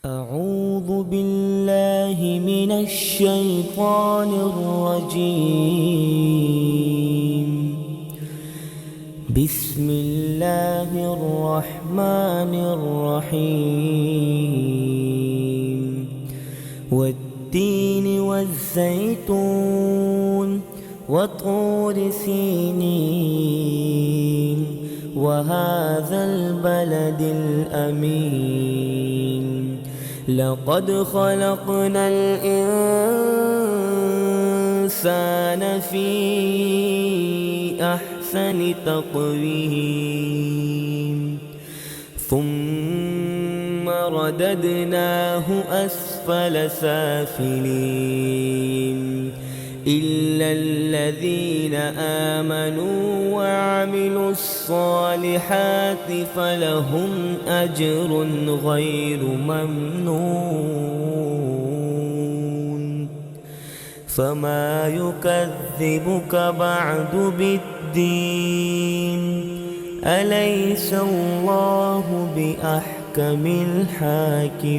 أعوذ بالله من الشيطان الرجيم. بسم الله الرحمن الرحيم. والتين والزيتون وطور سينين وهذا البلد الأمين. لقد خلقنا الإنسان في أحسن تقويم ثم رددناه أسفل سافلين إلا الذين آمنوا وعملوا الصالحات فلهم أجر غير ممنون. فما يكذبك بعد بالدين؟ أليس الله بأحكم الحاكمين؟